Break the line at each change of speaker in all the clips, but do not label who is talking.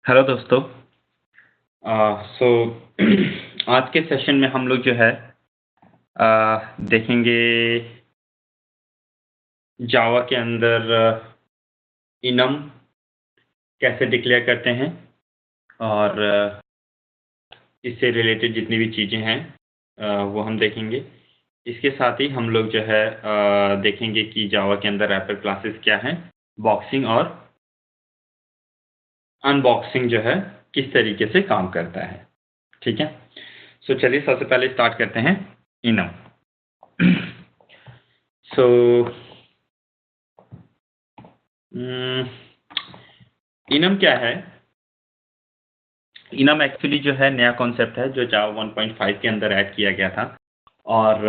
Hello दोस्तों। सो आज के सेशन में हम लोग जो है देखेंगे जावा के अंदर इनम कैसे डिक्लेयर करते हैं और इससे रिलेटेड जितनी भी चीज़ें हैं वो हम देखेंगे। इसके साथ ही हम लोग जो है देखेंगे कि जावा के अंदर रैपर क्लासेस क्या हैं, बॉक्सिंग और अनबॉक्सिंग जो है किस तरीके से काम करता है। ठीक है? सो चलिए सबसे पहले स्टार्ट करते हैं इनम। सो इनम क्या है? इनम एक्चुअली जो है नया कॉन्सेप्ट है जो जावा 1.5 के अंदर ऐड किया गया था और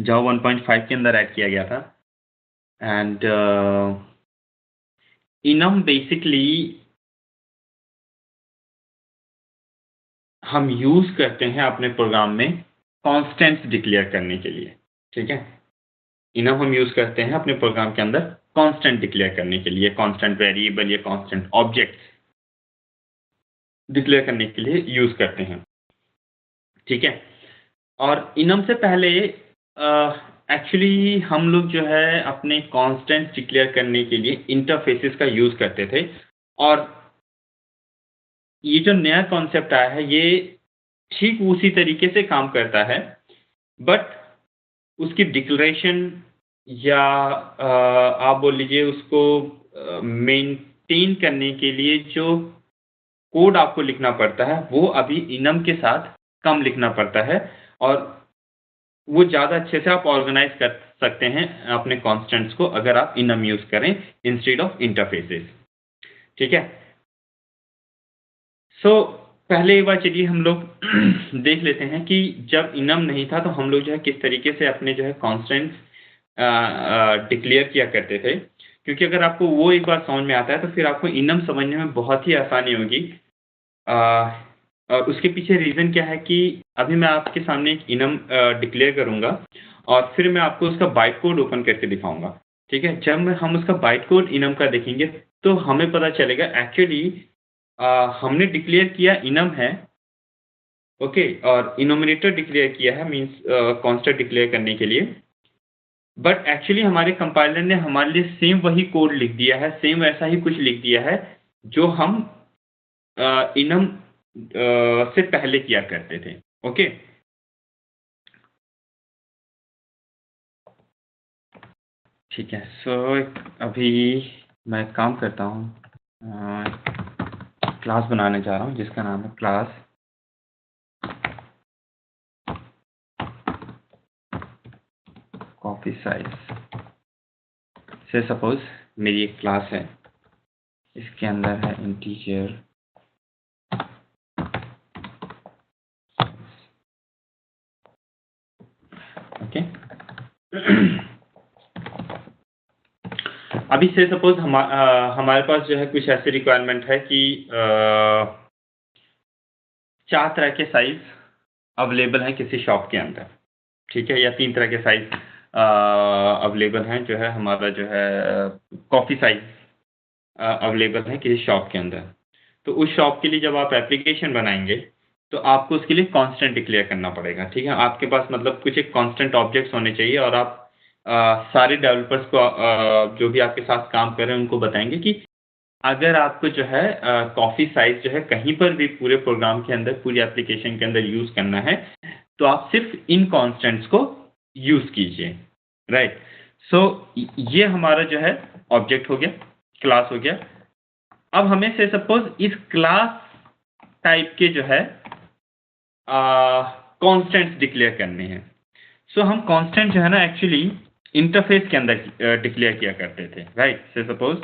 जावा 1.5 के अंदर ऐड किया गया था एंड इनम बेसिकली हम यूज़ करते हैं अपने प्रोग्राम में कॉन्स्टेंट्स डिक्लेयर करने के लिए। ठीक है? इनम हम यूज़ करते हैं अपने प्रोग्राम के अंदर कांस्टेंट डिक्लेयर करने के लिए, कांस्टेंट वेरिएबल या कांस्टेंट ऑब्जेक्ट्स डिक्लेयर करने के लिए यूज़ करते हैं। ठीक है? और इनम से पहले एक्चुअली हम लोग जो है अपने कांस्टेंट डिक्लेयर करने के लिए इंटरफेसेस का यूज़ करते थे और ये जो नया कॉन्सेप्ट आया है ये ठीक उसी तरीके से काम करता है, बट उसकी डिक्लेरेशन या आप बोल लीजिए उसको मेंटेन करने के लिए जो कोड आपको लिखना पड़ता है वो अभी इनम के साथ कम लिखना पड़ता है और वो ज़्यादा अच्छे से आप ऑर्गेनाइज कर सकते हैं अपने कॉन्स्टेंट्स को अगर आप इनम यूज़ करें इंस्टेड ऑफ इंटरफेसेस। ठीक है? सो पहले एक बार चलिए हम लोग देख लेते हैं कि जब इनम नहीं था तो हम लोग जो है किस तरीके से अपने जो है कॉन्स्टेंट्स डिक्लेयर किया करते थे। क्योंकि अगर आपको वो एक बार समझ में आता है तो फिर आपको इनम समझने में बहुत ही आसानी होगी। अ, और उसके पीछे रीज़न क्या है कि अभी मैं आपके सामने एक इनम डिक्लेयर करूँगा और फिर मैं आपको उसका बाइट कोड ओपन करके दिखाऊँगा। ठीक है? जब हम उसका बाइट कोड इनम का देखेंगे तो हमें पता चलेगा एक्चुअली हमने डिक्लेयर किया इनम है, ओके, और इनोमिनेटर डिक्लेयर किया है मीन्स कांस्टेंट डिक्लेयर करने के लिए। बट एक्चुअली हमारे कंपाइलर ने हमारे लिए सेम वही कोड लिख दिया है, सेम वैसा ही कुछ लिख दिया है जो हम इनम से पहले किया करते थे। ओके? ठीक है। सो अभी मैं एक काम करता हूँ, क्लास बनाने जा रहा हूँ जिसका नाम है क्लास कॉपी साइज। से सपोज मेरी एक क्लास है, इसके अंदर है इंटीजर ओके। अभी से सपोज हमारे पास जो है कुछ ऐसे रिक्वायरमेंट है कि 4 तरह के साइज अवेलेबल हैं किसी शॉप के अंदर। ठीक है? या 3 तरह के साइज अवेलेबल हैं जो है हमारा जो है कॉपी साइज अवेलेबल है किसी शॉप के अंदर। तो उस शॉप के लिए जब आप एप्लीकेशन बनाएँगे, तो आपको उसके लिए कांस्टेंट डिक्लेयर करना पड़ेगा। ठीक है? आपके पास मतलब कुछ एक कांस्टेंट ऑब्जेक्ट्स होने चाहिए और आप सारे डेवलपर्स को जो भी आपके साथ काम कर रहे हैं उनको बताएँगे कि अगर आपको जो है कॉपी साइज जो है कहीं पर भी पूरे प्रोग्राम के अंदर, पूरी एप्लीकेशन के अंदर यूज़ करना है, तो आप सिर्फ़ इन कांस्टेंट्स को यूज़ कीजिए। राइट? सो ये हमारा जो है ऑब्जेक्ट हो गया, क्लास हो गया। अब हमें से सपोज़ इस क्लास टाइप के जो है कांस्टेंट्स डिक्लेयर करने हैं। सो हम कांस्टेंट जो है ना एक्चुअली इंटरफ़ेस के अंदर डिक्लेयर किया करते थे। Right? Say suppose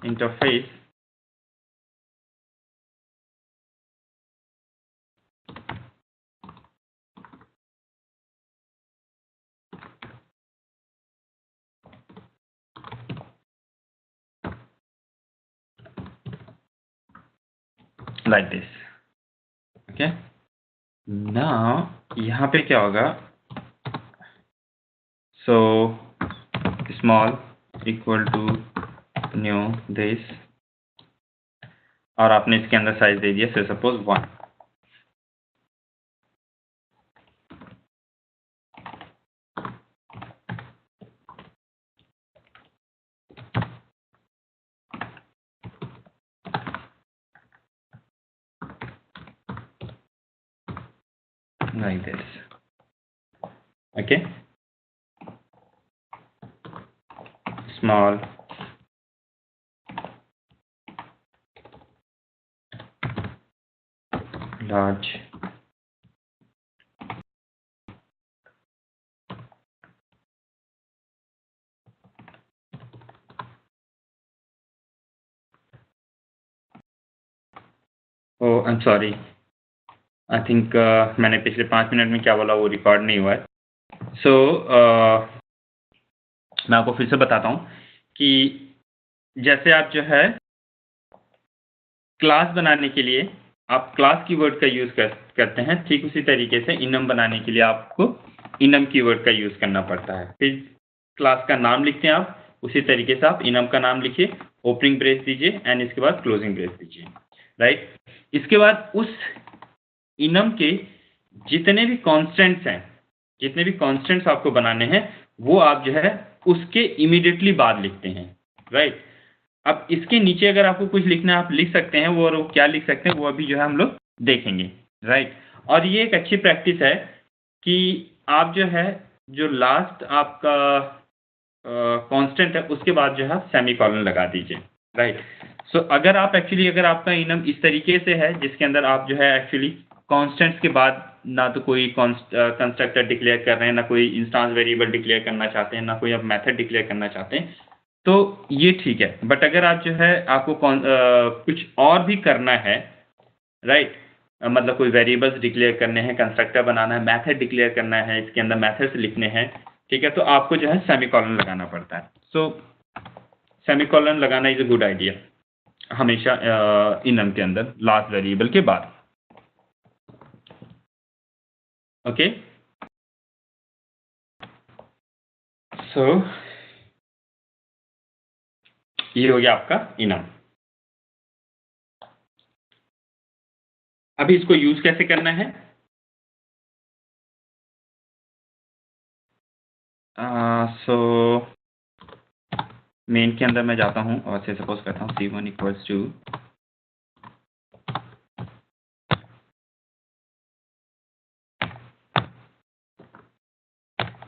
interface like this. Okay? Now यहाँ पे क्या होगा? So small equal to new this, और आपने इसके अंदर साइज दे दिया say suppose 1। like this, okay, small, large, oh I'm sorry, I think मैंने पिछले 5 मिनट में क्या बोला वो रिकॉर्ड नहीं हुआ है। सो मैं आपको फिर से बताता हूँ कि जैसे आप जो है क्लास बनाने के लिए आप क्लास कीवर्ड का यूज़ करते हैं, ठीक उसी तरीके से इनम बनाने के लिए आपको इनम कीवर्ड का यूज़ करना पड़ता है। फिर क्लास का नाम लिखते हैं आप, उसी तरीके से आप इनम का नाम लिखिए, ओपनिंग ब्रेस दीजिए एंड इसके बाद क्लोजिंग ब्रेस दीजिए, राइट। इसके बाद उस इनम के जितने भी कॉन्स्टेंट्स हैं, जितने भी कॉन्स्टेंट्स आपको बनाने हैं, वो आप जो है उसके इमीडिएटली बाद लिखते हैं, राइट। अब इसके नीचे अगर आपको कुछ लिखना है आप लिख सकते हैं, वो और वो क्या लिख सकते हैं वो अभी जो है हम लोग देखेंगे, राइट। और ये एक अच्छी प्रैक्टिस है कि आप जो है जो लास्ट आपका कांस्टेंट है उसके बाद जो है सेमीकोलन लगा दीजिए, राइट। सो अगर आप एक्चुअली अगर आपका इनम इस तरीके से है जिसके अंदर आप जो है एक्चुअली कांस्टेंट्स के बाद ना तो कोई कंस्ट्रक्टर डिक्लेयर कर रहे हैं, ना कोई इंस्टेंस वेरिएबल डिक्लेयर करना चाहते हैं, ना कोई आप मेथड डिक्लेयर करना चाहते हैं, तो ये ठीक है। बट अगर आप जो है आपको कुछ और भी करना है, राइट, मतलब कोई वेरिएबल्स डिक्लेयर करने हैं, कंस्ट्रक्टर बनाना है, मेथड डिक्लेयर करना है, इसके अंदर मेथड्स लिखने हैं, ठीक है, तो आपको जो है सेमीकोलन लगाना पड़ता है। सो सेमीकोलन लगाना इज अ गुड आइडिया हमेशा इनम के अंदर लास्ट वेरिएबल के बाद, ओके। सो ये हो गया आपका इनम। अभी इसको यूज कैसे करना है? सो मेन के अंदर मैं जाता हूं और से सपोज करता हूं C1 equals to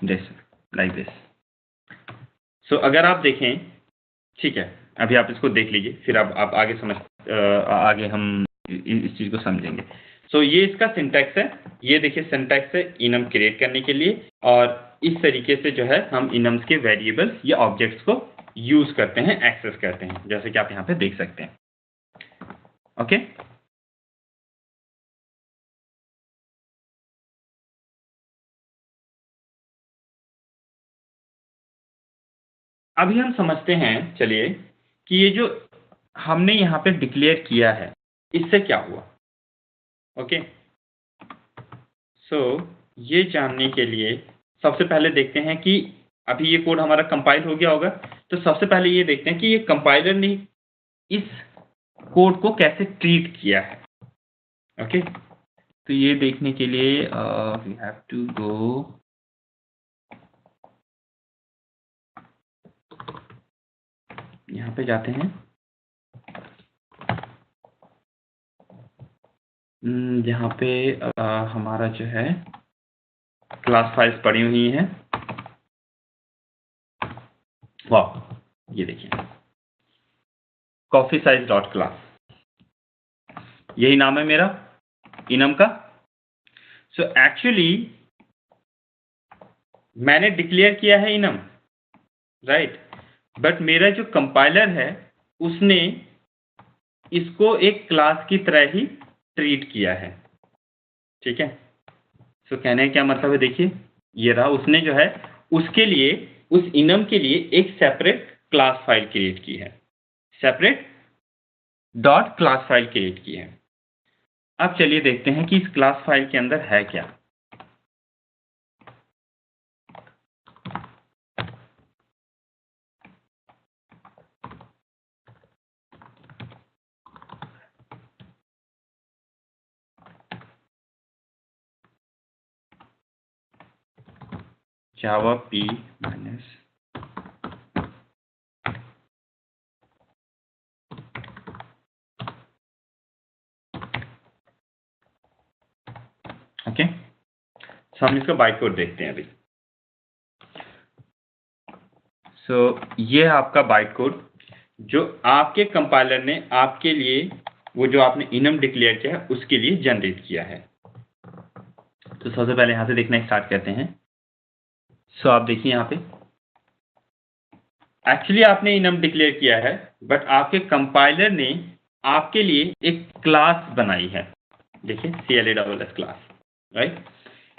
this, like this. So अगर आप देखें, ठीक है, अभी आप इसको देख लीजिए, फिर आप आगे आगे हम इस चीज़ को समझेंगे। सो ये इसका सिंटैक्स है, ये देखिए सिंटैक्स है इनम क्रिएट करने के लिए, और इस तरीके से जो है हम इनम्स के वेरिएबल्स या ऑब्जेक्ट्स को यूज करते हैं, एक्सेस करते हैं, जैसे कि आप यहाँ पे देख सकते हैं, ओके। अभी हम समझते हैं, चलिए, कि ये जो हमने यहाँ पे डिक्लेयर किया है इससे क्या हुआ, ओके। सो ये जानने के लिए सबसे पहले देखते हैं कि अभी ये कोड हमारा कंपाइल हो गया होगा, तो सबसे पहले ये देखते हैं कि ये कंपाइलर ने इस कोड को कैसे ट्रीट किया है, ओके। तो ये देखने के लिए वी हैव टू गो, यहाँ पे जाते हैं, जहाँ पे हमारा जो है क्लास फाइल्स पड़ी हुई हैं, वाह, ये देखिए कॉफी साइज डॉट क्लास, यही नाम है मेरा इनम का। सो एक्चुअली मैंने डिक्लेयर किया है इनम, राइट, बट मेरा जो कंपाइलर है उसने इसको एक क्लास की तरह ही ट्रीट किया है, ठीक है। सो कहने का क्या मतलब है, देखिए ये रहा, उसने जो है उसके लिए, उस इनम के लिए एक सेपरेट क्लास फाइल क्रिएट की है, separate dot class file create की है। अब चलिए देखते हैं कि इस क्लास फाइल के अंदर है क्या। जावा p माइनस ओके। सो हम इसका बाइट कोड देखते हैं अभी। सो ये है आपका बाइट कोड जो आपके कंपाइलर ने आपके लिए वो जो आपने इनम डिक्लेयर किया है उसके लिए जनरेट किया है। तो सबसे पहले यहां से देखना स्टार्ट करते हैं। सो आप देखिए यहाँ पे एक्चुअली आपने इनम डिक्लेयर किया है बट आपके कंपाइलर ने आपके लिए एक क्लास बनाई है। देखिए CLASS क्लास, राइट।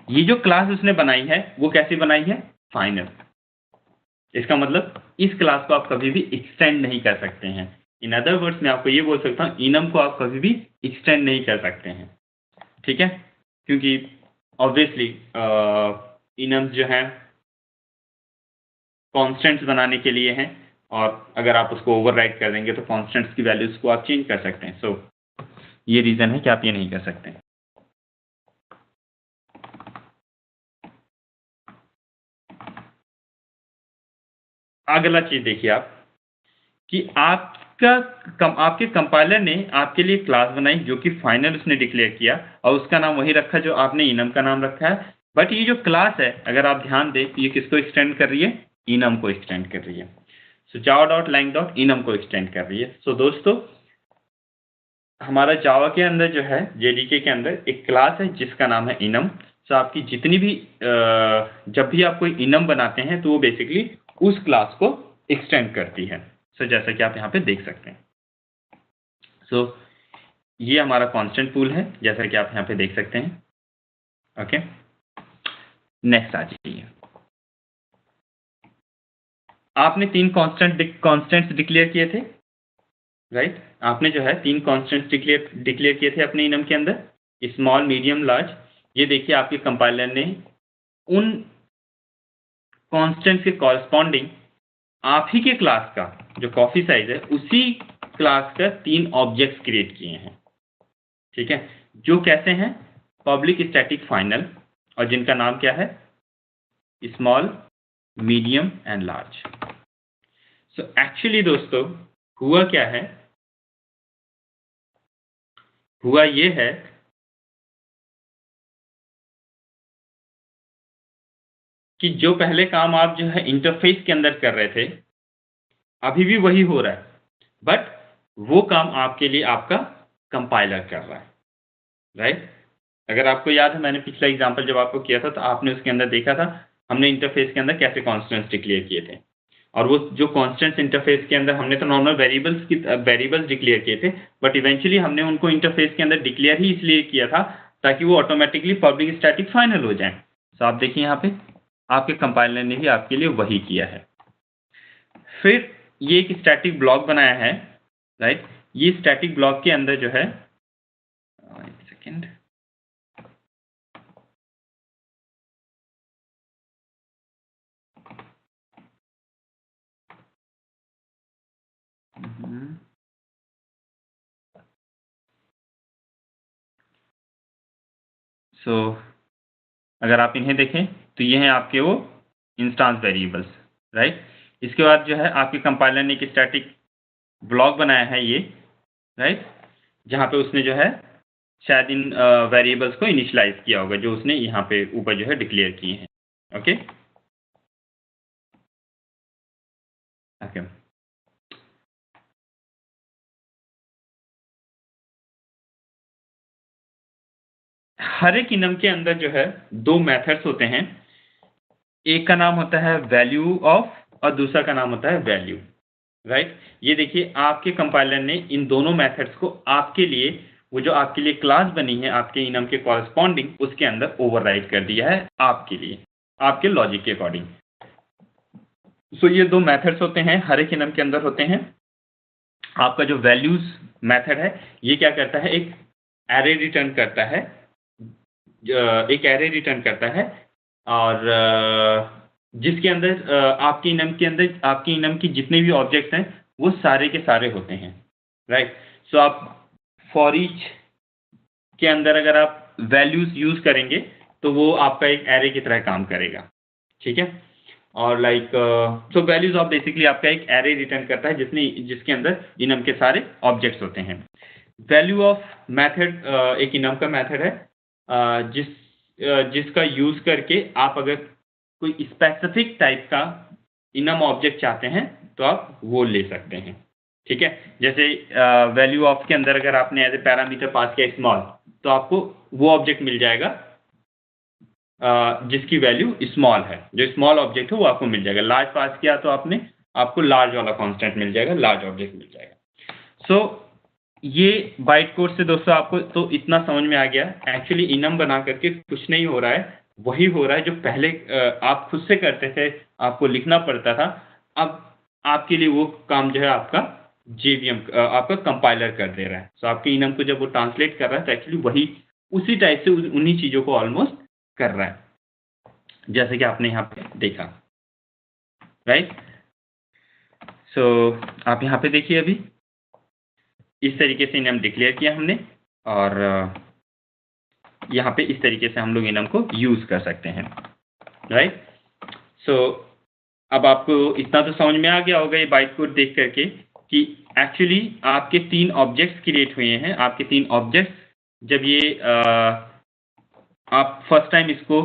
ये जो क्लास उसने बनाई है वो कैसी बनाई है? फाइनल। इसका मतलब इस क्लास को आप कभी भी एक्सटेंड नहीं कर सकते हैं। इन अदर वर्ड्स मैं आपको ये बोल सकता हूं इनम को आप कभी भी एक्सटेंड नहीं कर सकते हैं, ठीक है, क्योंकि ऑब्वियसली इनम्स जो हैं कॉन्स्टेंट्स बनाने के लिए हैं और अगर आप उसको ओवरराइड कर देंगे तो कॉन्स्टेंट्स की वैल्यूज को आप चेंज कर सकते हैं। सो ये रीजन है कि आप ये नहीं कर सकते। अगला चीज देखिए आप कि आपके कंपाइलर ने आपके लिए क्लास बनाई जो कि फाइनल उसने डिक्लेयर किया और उसका नाम वही रखा जो आपने इनम का नाम रखा है। बट ये जो क्लास है अगर आप ध्यान दें तो ये किसको एक्सटेंड कर रही है? इनम को एक्सटेंड कर रही है। So Java dot lang dot enum को एक्सटेंड कर रही है। सो दोस्तों हमारा जावा के अंदर जो है JDK के अंदर एक क्लास है जिसका नाम है इनम। सो आपकी जितनी भी जब भी आप कोई इनम बनाते हैं तो वो बेसिकली उस क्लास को एक्सटेंड करती है। सो जैसा कि आप यहाँ पे देख सकते हैं। सो ये हमारा कांस्टेंट पूल है जैसा कि आप यहाँ पे देख सकते हैं। ओके, नेक्स्ट आ जाइए। आपने 3 कॉन्स्टेंट्स डिक्लेयर किए थे, राइट। आपने जो है 3 कॉन्स्टेंट्स डिक्लेयर किए थे अपने इनम के अंदर, स्मॉल, मीडियम, लार्ज। ये देखिए आपके कंपाइलर ने उन कॉन्स्टेंट्स के कॉरस्पॉन्डिंग आप ही के क्लास का जो कॉफी साइज है उसी क्लास का 3 ऑब्जेक्ट्स क्रिएट किए हैं, ठीक है, जो कैसे हैं? पब्लिक स्टैटिक फाइनल और जिनका नाम क्या है? Small, medium and large. So actually दोस्तों हुआ क्या है? हुआ ये है कि जो पहले काम आप जो है इंटरफेस के अंदर कर रहे थे अभी भी वही हो रहा है, बट वो काम आपके लिए आपका कंपाइलर कर रहा है, राइट। अगर आपको याद है मैंने पिछला एग्जांपल जब आपको किया था तो आपने उसके अंदर देखा था हमने इंटरफेस के अंदर कैसे कॉन्स्टेंट्स डिक्लेयर किए थे और वो जो कॉन्स्टेंट्स इंटरफेस के अंदर हमने तो नॉर्मल वेरिएबल्स डिक्लेयर किए थे बट इवेंचुअली हमने उनको इंटरफेस के अंदर डिक्लेयर ही इसलिए किया था ताकि वो ऑटोमेटिकली पब्लिक स्टैटिक फाइनल हो जाए। तो आप देखिए यहाँ पे आपके कंपाइलर ने भी आपके लिए वही किया है। फिर ये एक स्टैटिक ब्लॉक बनाया है, राइट। ये स्टैटिक ब्लॉक के अंदर जो है एक सेकेंड, सो अगर आप इन्हें देखें तो ये हैं आपके वो इंस्टांस वेरिएबल्स, राइट। इसके बाद जो है आपके कंपाइलर ने एक स्टैटिक ब्लॉक बनाया है ये, राइट, जहाँ पे उसने जो है शायद इन वेरिएबल्स को इनिशियलाइज किया होगा जो उसने यहाँ पे ऊपर जो है डिक्लेयर किए हैं। ओके ओके हर एक इनम के अंदर जो है 2 मेथड्स होते हैं। एक का नाम होता है वैल्यू ऑफ और दूसरा का नाम होता है वैल्यू, राइट। ये देखिए आपके कंपाइलर ने इन दोनों मेथड्स को आपके लिए वो जो आपके लिए क्लास बनी है आपके इनम के कॉरस्पॉन्डिंग उसके अंदर ओवरराइड कर दिया है आपके लिए, आपके लॉजिक के अकॉर्डिंग। सो ये 2 मेथड्स होते हैं हर एक इनम के अंदर होते हैं। आपका जो वैल्यूज मेथड है ये क्या करता है? एक एरे रिटर्न करता है, और जिसके अंदर आपकी इनम की जितने भी ऑब्जेक्ट्स हैं वो सारे के सारे होते हैं, राइट। सो आप फॉर ईच के अंदर अगर आप वैल्यूज यूज करेंगे तो वो आपका एक एरे की तरह काम करेगा, ठीक है। और like so values of basically आपका एक एरे रिटर्न करता है जिसके अंदर इनम के सारे ऑब्जेक्ट्स होते हैं। वैल्यू ऑफ मेथड एक इनम का मेथड है जिसका यूज करके आप अगर कोई स्पेसिफिक टाइप का इनम ऑब्जेक्ट चाहते हैं तो आप वो ले सकते हैं। ठीक है, जैसे वैल्यू ऑफ के अंदर अगर आपने एज ए पैरामीटर पास किया स्मॉल, तो आपको वो ऑब्जेक्ट मिल जाएगा जिसकी वैल्यू स्मॉल है, जो स्मॉल ऑब्जेक्ट है वो आपको मिल जाएगा। लार्ज पास किया तो आपको लार्ज वाला कांस्टेंट मिल जाएगा, लार्ज ऑब्जेक्ट मिल जाएगा। सो ये बाइट कोड से दोस्तों आपको तो इतना समझ में आ गया। एक्चुअली इनम बना करके कुछ नहीं हो रहा है, वही हो रहा है जो पहले आप खुद से करते थे, आपको लिखना पड़ता था। अब आपके लिए वो काम जो है आपका JVM आपका कंपाइलर कर दे रहा है। सो आपके इनम को जब वो ट्रांसलेट कर रहा है तो एक्चुअली वही उसी टाइप से उन्हीं चीज़ों को ऑलमोस्ट कर रहा है, जैसे कि आपने यहाँ पे देखा, राइट। सो आप यहाँ पे देखिए, अभी इस तरीके से इनम डिक्लेयर किया हमने, और यहाँ पे इस तरीके से हम लोग इनम को यूज कर सकते हैं, राइट। सो अब आपको इतना तो समझ में आ गया होगा ये बाइट कोड देख करके कि एक्चुअली आपके 3 ऑब्जेक्ट्स क्रिएट हुए हैं। आपके 3 ऑब्जेक्ट्स जब ये आप फर्स्ट टाइम इसको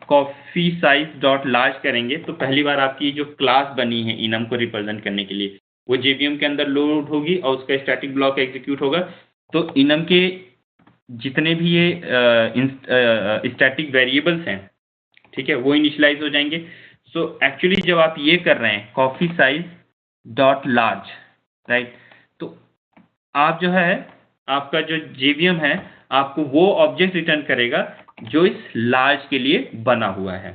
कॉफी साइज डॉट लार्ज करेंगे तो पहली बार आपकी जो क्लास बनी है इनम को रिप्रेजेंट करने के लिए वो JVM के अंदर लोड होगी और उसका स्टैटिक ब्लॉक एग्जीक्यूट होगा। तो इनम के जितने भी ये स्टैटिक वेरिएबल्स हैं, ठीक है, वो इनिशियलाइज हो जाएंगे। सो एक्चुअली जब आप ये कर रहे हैं coffee size dot large, right, तो आप जो है आपका जो JVM है आपको वो ऑब्जेक्ट रिटर्न करेगा जो इस लार्ज के लिए बना हुआ है।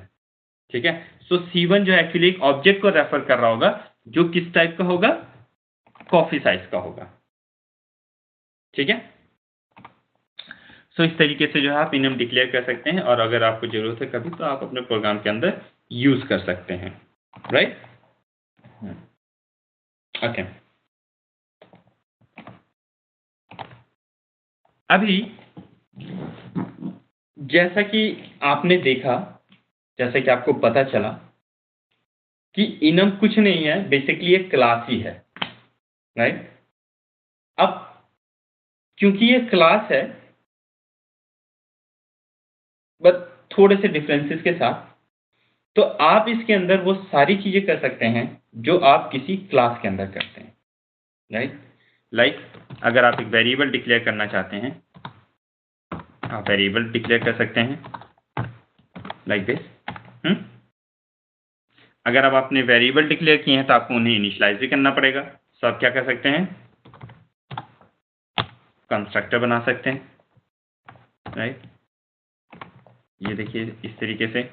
ठीक है, सो C1 जो एक्चुअली एक ऑब्जेक्ट को रेफर कर रहा होगा जो किस टाइप का होगा, कॉफी साइज का होगा। ठीक है, सो इस तरीके से जो है आप इनम डिक्लेयर कर सकते हैं, और अगर आपको जरूरत है कभी तो आप अपने प्रोग्राम के अंदर यूज कर सकते हैं, राइट। ओके, अभी जैसा कि आपने देखा, जैसा कि आपको पता चला कि इनम कुछ नहीं है, बेसिकली एक क्लास ही है, राइट। अब क्योंकि ये क्लास है बट थोड़े से डिफरेंसेस के साथ, तो आप इसके अंदर वो सारी चीजें कर सकते हैं जो आप किसी क्लास के अंदर करते हैं, राइट। लाइक अगर आप एक वेरिएबल डिक्लेयर करना चाहते हैं, आप वेरिएबल डिक्लेयर कर सकते हैं लाइक दिस। अगर आप अपने वेरिएबल डिक्लेयर किए हैं तो आपको उन्हें इनिशियलाइज भी करना पड़ेगा। तो आप क्या कर सकते हैं, कंस्ट्रक्टर बना सकते हैं, राइट। ये देखिए इस तरीके से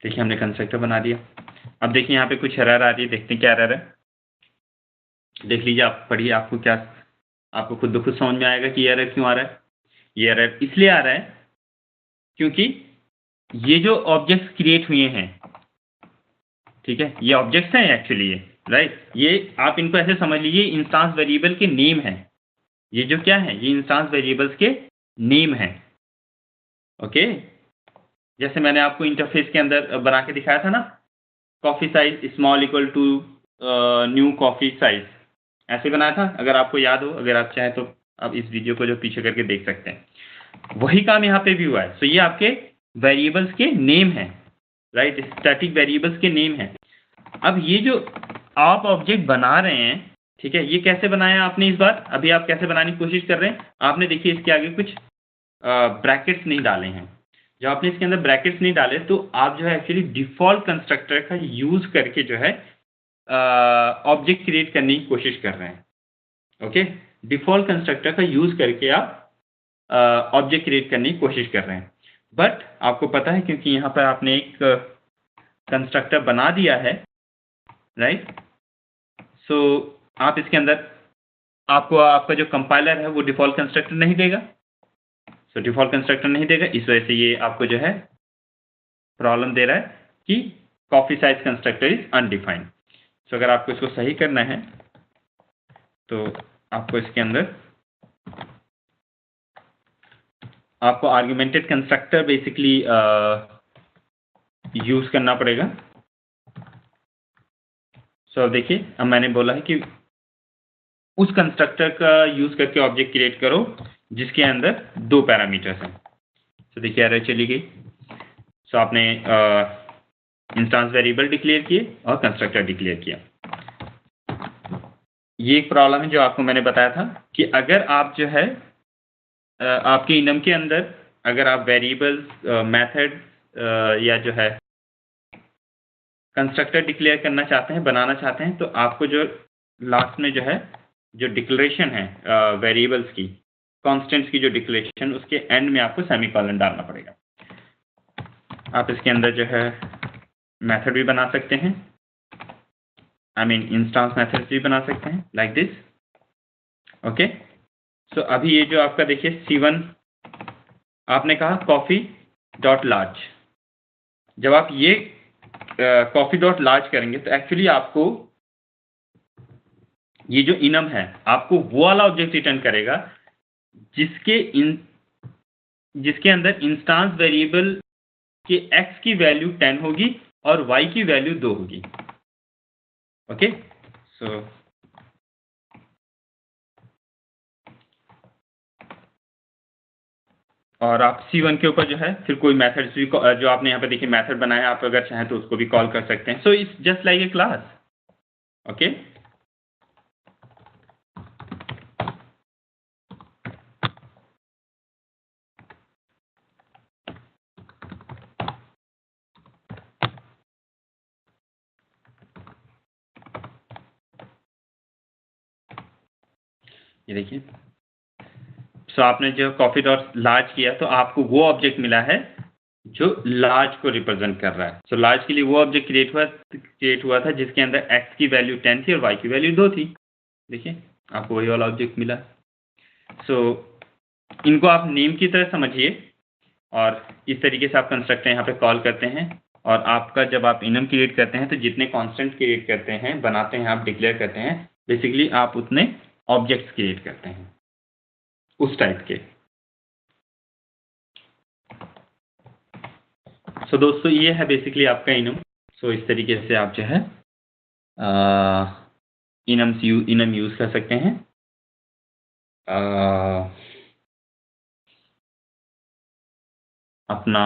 देखिए हमने कंस्ट्रक्टर बना दिया। अब देखिए यहाँ पे कुछ एरर आ रही है, देखते हैं क्या एरर है। देख लीजिए, आप पढ़िए, आपको खुद ब खुद समझ में आएगा कि ये एरर क्यों आ रहा है। ये एरर इसलिए आ रहा है क्योंकि ये जो ऑब्जेक्ट्स क्रिएट हुए हैं, ठीक है, ये ऑब्जेक्ट्स हैं एक्चुअली, ये राइट, ये आप इनको ऐसे समझ लीजिए इंस्टांस वेरिएबल के नेम है। ये जो क्या है, ये इंस्टांस वेरिएबल्स के नेम है, ओके। जैसे मैंने आपको इंटरफेस के अंदर बना के दिखाया था ना, coffee size small equal to new coffee size, ऐसे बनाया था, अगर आपको याद हो। अगर आप चाहें तो आप इस वीडियो को जो पीछे करके देख सकते हैं। वही काम यहाँ पे भी हुआ है। सो ये आपके वेरिएबल्स के नेम है, राइट, स्टैटिक वेरिएबल्स के नेम है। अब ये जो आप ऑब्जेक्ट बना रहे हैं, ठीक है, ये कैसे बनाया आपने इस बार, अभी आप कैसे बनाने की कोशिश कर रहे हैं, आपने देखिए इसके आगे कुछ ब्रैकेट्स नहीं डाले हैं। जब आपने इसके अंदर ब्रैकेट्स नहीं डाले तो आप जो है एक्चुअली डिफॉल्ट कंस्ट्रक्टर का यूज करके जो है ऑब्जेक्ट क्रिएट करने की कोशिश कर रहे हैं, ओके। डिफॉल्ट कंस्ट्रक्टर का यूज करके आप ऑब्जेक्ट क्रिएट करने की कोशिश कर रहे हैं। बट आपको पता है क्योंकि यहाँ पर आपने एक कंस्ट्रक्टर बना दिया है, राइट, सो आप इसके अंदर आपको आपका जो कंपाइलर है वो डिफ़ॉल्ट कंस्ट्रक्टर नहीं देगा। सो डिफ़ॉल्ट कंस्ट्रक्टर नहीं देगा, इस वजह से ये आपको जो है प्रॉब्लम दे रहा है कि copy size constructor is undefined. So अगर आपको इसको सही करना है तो आपको इसके अंदर आपको आर्गुमेंटेड कंस्ट्रक्टर बेसिकली यूज करना पड़ेगा। सो अब देखिए, अब मैंने बोला है कि उस कंस्ट्रक्टर का यूज करके ऑब्जेक्ट क्रिएट करो जिसके अंदर 2 पैरामीटर्स हैं। तो देखिए एरर चली गई। सो आपने इंस्टेंस वेरिएबल डिक्लेयर किए और कंस्ट्रक्टर डिक्लेयर किया। ये एक प्रॉब्लम है जो आपको मैंने बताया था कि अगर आप जो है आपके इनम के अंदर अगर आप वेरिएबल्स मेथड या जो है कंस्ट्रक्टर डिक्लेयर करना चाहते हैं, बनाना चाहते हैं, तो आपको जो लास्ट में जो है जो डिक्लेरेशन है वेरिएबल्स की, कांस्टेंट्स की जो डिक्लेरेशन, उसके एंड में आपको सेमीकोलन डालना पड़ेगा। आप इसके अंदर जो है मेथड भी बना सकते हैं, आई मीन इंस्टेंस मेथड्स भी बना सकते हैं लाइक दिस। ओके, सो अभी ये जो आपका देखिए C1 आपने कहा कॉफी डॉट लार्ज। जब आप ये कॉफी डॉट लार्ज करेंगे तो एक्चुअली आपको ये जो इनम है आपको वो वाला ऑब्जेक्ट रिटर्न करेगा जिसके अंदर इंस्टेंस वेरिएबल के x की वैल्यू 10 होगी और y की वैल्यू 2 होगी। ओके, सो और आप C1 के ऊपर जो है फिर कोई मेथड्स भी जो आपने यहाँ पे देखिए मेथड बनाया, आप अगर चाहें तो उसको भी कॉल कर सकते हैं। So it's just like a class. Okay, ये देखिए। सो आपने जो कॉफी डॉट लार्ज किया तो आपको वो ऑब्जेक्ट मिला है जो लार्ज को रिप्रेजेंट कर रहा है। सो लार्ज के लिए वो ऑब्जेक्ट क्रिएट हुआ था जिसके अंदर x की वैल्यू 10 थी और y की वैल्यू 2 थी। देखिए आपको वही वाला ऑब्जेक्ट मिला। सो इनको आप नेम की तरह समझिए और इस तरीके से आप कंस्ट्रक्टर यहाँ पे कॉल करते हैं। और आपका जब आप इनम क्रिएट करते हैं तो जितने कांस्टेंट क्रिएट करते हैं, बनाते हैं, आप डिक्लेयर करते हैं, बेसिकली आप उतने ऑब्जेक्ट्स क्रिएट करते हैं उस टाइप के। सो दोस्तों ये है बेसिकली आपका इनम। सो इस तरीके से आप जो है इनम यूज कर सकते हैं अपना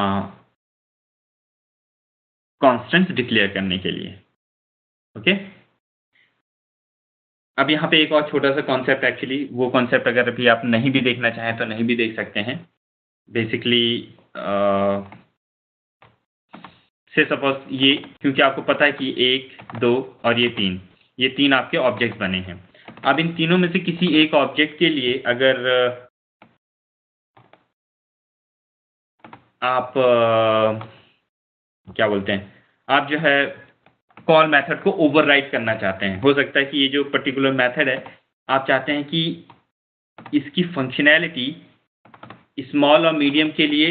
कांस्टेंट्स डिक्लेयर करने के लिए। ओके, अब यहाँ पे एक और छोटा सा कॉन्सेप्ट, एक्चुअली वो कॉन्सेप्ट अगर अभी आप नहीं भी देखना चाहें तो नहीं भी देख सकते हैं। बेसिकली से सपोज ये, क्योंकि आपको पता है कि 1, 2 और ये तीन आपके ऑब्जेक्ट बने हैं। अब इन तीनों में से किसी एक ऑब्जेक्ट के लिए अगर आप क्या बोलते हैं, आप जो है कॉल मेथड को ओवरराइड करना चाहते हैं। हो सकता है कि ये जो पर्टिकुलर मेथड है आप चाहते हैं कि इसकी फंक्शनैलिटी स्मॉल और मीडियम के लिए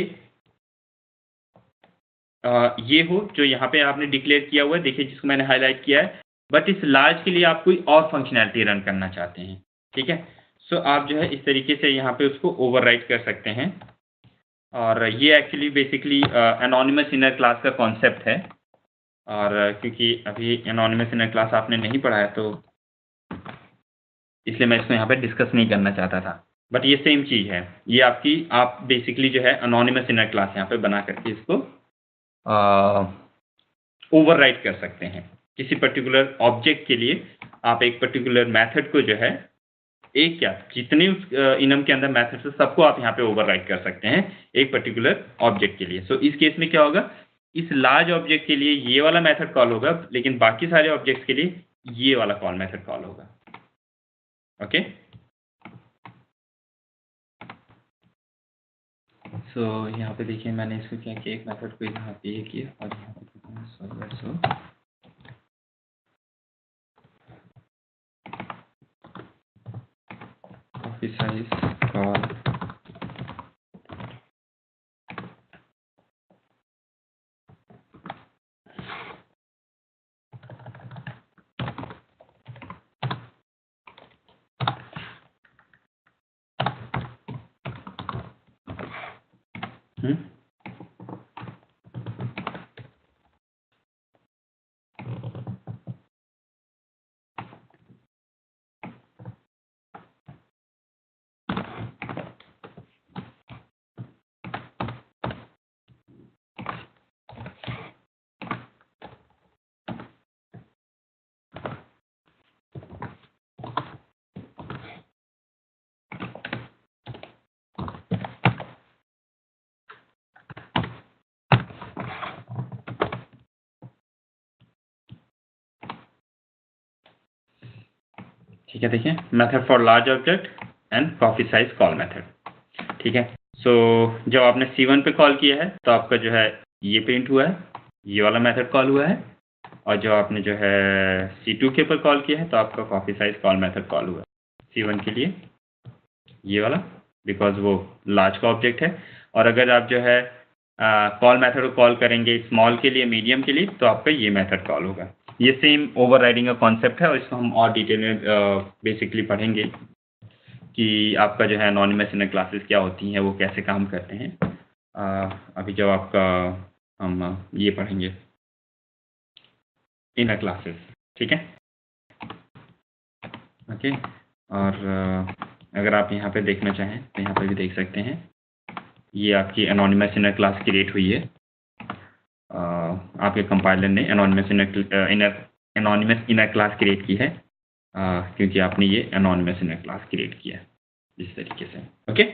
ये हो जो यहाँ पे आपने डिक्लेयर किया हुआ है, देखिए जिसको मैंने हाईलाइट किया है, बट इस लार्ज के लिए आप कोई और फंक्शनैलिटी रन करना चाहते हैं। ठीक है, सो आप जो है इस तरीके से यहाँ पे उसको ओवरराइड कर सकते हैं। और ये actually basically anonymous inner class का कॉन्सेप्ट है। और क्योंकि अभी एनोनिमस इनर क्लास आपने नहीं पढ़ा है तो इसलिए मैं इसको यहाँ पे डिस्कस नहीं करना चाहता था, बट ये सेम चीज़ है। ये आप बेसिकली जो है एनोनिमस इनर क्लास यहाँ पे बना करके इसको ओवरराइड कर सकते हैं। किसी पर्टिकुलर ऑब्जेक्ट के लिए आप एक पर्टिकुलर मेथड को जो है एक क्या जितने उस इनम के अंदर मेथड्स है सबको आप यहाँ पे ओवरराइड कर सकते हैं एक पर्टिकुलर ऑब्जेक्ट के लिए। सो इस केस में क्या होगा, इस लार्ज ऑब्जेक्ट के लिए ये वाला मेथड कॉल होगा, लेकिन बाकी सारे ऑब्जेक्ट्स के लिए ये वाला कॉल मेथड कॉल होगा। ओके, सो यहाँ पे देखिए मैंने इसको क्या किया, एक मेथड को यहाँ पे ये किया और यहाँ पे ठीक है, देखिए method for large object and copy size call method. ठीक है, सो जब आपने C1 पे कॉल किया है तो आपका जो है ये प्रिंट हुआ है, ये वाला मेथड कॉल हुआ है, और जो आपने जो है C2 के पर कॉल किया है तो आपका copy size call method call हुआ है C1 के लिए ये वाला, बिकॉज वो लार्ज का ऑब्जेक्ट है। और अगर आप जो है कॉल मेथड को कॉल करेंगे स्मॉल के लिए, मीडियम के लिए, तो आपका ये मेथड कॉल होगा। ये सेम ओवरराइडिंग का कॉन्सेप्ट है और इसको हम और डिटेल में बेसिकली पढ़ेंगे कि आपका जो है एनोनिमस इनर क्लासेस क्या होती हैं, वो कैसे काम करते हैं। अभी जब आपका हम ये पढ़ेंगे इनर क्लासेस, ठीक है, ओके। और अगर आप यहाँ पे देखना चाहें तो यहाँ पे भी देख सकते हैं, ये आपकी एनोनिमस इनर क्लास क्रिएट हुई है। आपके कंपाइलर ने एनोनिमस इनर क्लास क्रिएट की है, क्योंकि आपने ये एनोनिमस इनर क्लास क्रिएट किया है इस तरीके से, ओके।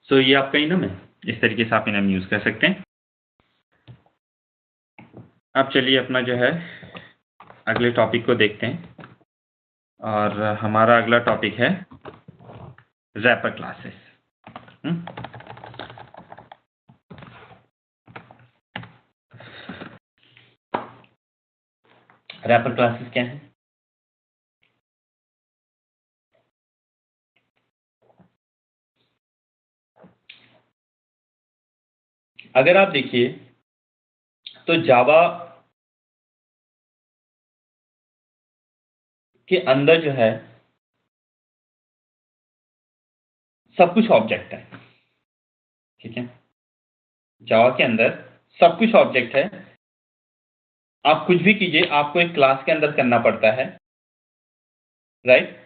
सो ये आपका इनम है, इस तरीके से आप इनम यूज कर सकते हैं। अब चलिए अपना जो है अगले टॉपिक को देखते हैं, और हमारा अगला टॉपिक है रैपर क्लासेस। रैपर क्लासेस क्या है? अगर आप देखिए तो जावा के अंदर जो है सब कुछ ऑब्जेक्ट है, ठीक है। जावा के अंदर सब कुछ ऑब्जेक्ट है। आप कुछ भी कीजिए, आपको एक क्लास के अंदर करना पड़ता है, राइट।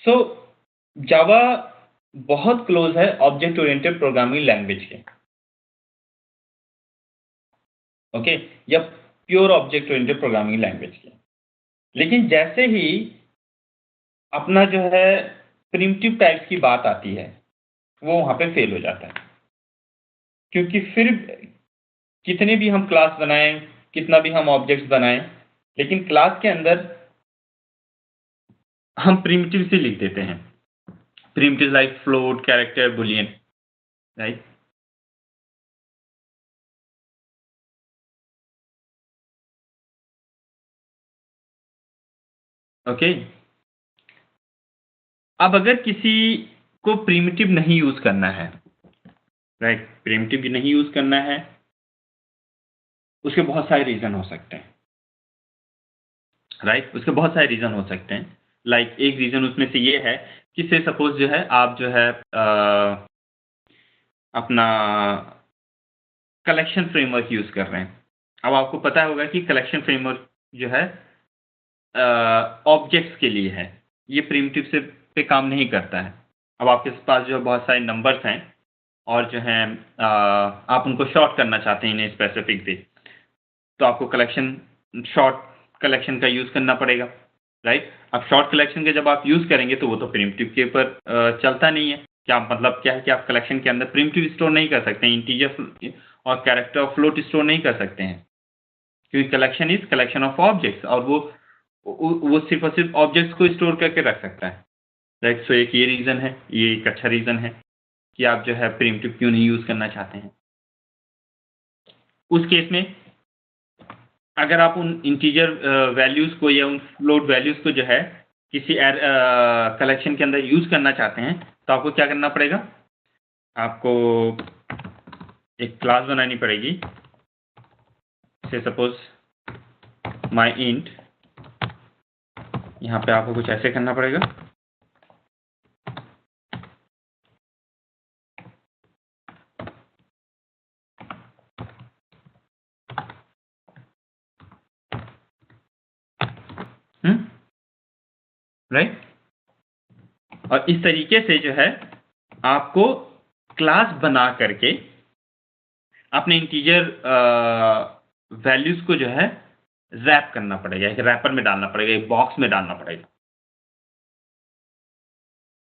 सो जावा बहुत क्लोज है ऑब्जेक्ट ओरिएंटेड प्रोग्रामिंग लैंग्वेज के, ओके, या pure object oriented programming language के। लेकिन जैसे ही अपना जो है प्रिमिटिव टाइप्स की बात आती है, वो वहां पे फेल हो जाता है, क्योंकि फिर कितने भी हम क्लास बनाएं, कितना भी हम ऑब्जेक्ट्स बनाएं, लेकिन क्लास के अंदर हम प्रिमिटिव से लिख देते हैं, primitive like float, character, Boolean, right. Okay, अब अगर किसी को प्रिमिटिव नहीं यूज करना है, राइट, प्रिमिटिव नहीं यूज करना है, उसके बहुत सारे रीजन हो सकते हैं, राइट, उसके बहुत सारे रीजन हो सकते हैं। लाइक एक रीजन उसमें से ये है कि से सपोज जो है आप जो है अपना कलेक्शन फ्रेमवर्क यूज कर रहे हैं। अब आपको पता होगा कि कलेक्शन फ्रेमवर्क जो है ऑब्जेक्ट्स के लिए है, ये प्रिमिटिव से पे काम नहीं करता है। अब आपके पास जो बहुत सारे नंबर्स हैं और जो है आप उनको शॉर्ट करना चाहते हैं इन्हें स्पेसिफिक वे, तो आपको शॉर्ट कलेक्शन का यूज करना पड़ेगा, राइट। अब शॉर्ट कलेक्शन का जब आप यूज करेंगे तो वो तो प्रिमिटिव के ऊपर चलता नहीं है। क्या मतलब क्या है कि आप कलेक्शन के अंदर प्रिमिटिव स्टोर नहीं कर सकते हैं, इंटीजर और कैरेक्टर ऑफ फ्लोट स्टोर नहीं कर सकते हैं, क्योंकि collection is collection of objects, और वो सिर्फ और सिर्फ ऑब्जेक्ट्स को स्टोर करके रख सकता है, राइट। सो एक ये रीजन है, ये एक अच्छा रीजन है कि आप जो है प्रिमिटिव क्यों नहीं यूज करना चाहते हैं। उस केस में अगर आप उन इंटीजर वैल्यूज को या उन फ्लोट वैल्यूज को जो है किसी कलेक्शन के अंदर यूज करना चाहते हैं, तो आपको क्या करना पड़ेगा, आपको एक क्लास बनानी पड़ेगी, से सपोज माई इंट, यहाँ पे आपको कुछ ऐसे करना पड़ेगा, राइट। और इस तरीके से जो है आपको क्लास बना करके अपने इंटीजर वैल्यूज को जो है रैप करना पड़ेगा, एक रैपर में डालना पड़ेगा, एक बॉक्स में डालना पड़ेगा।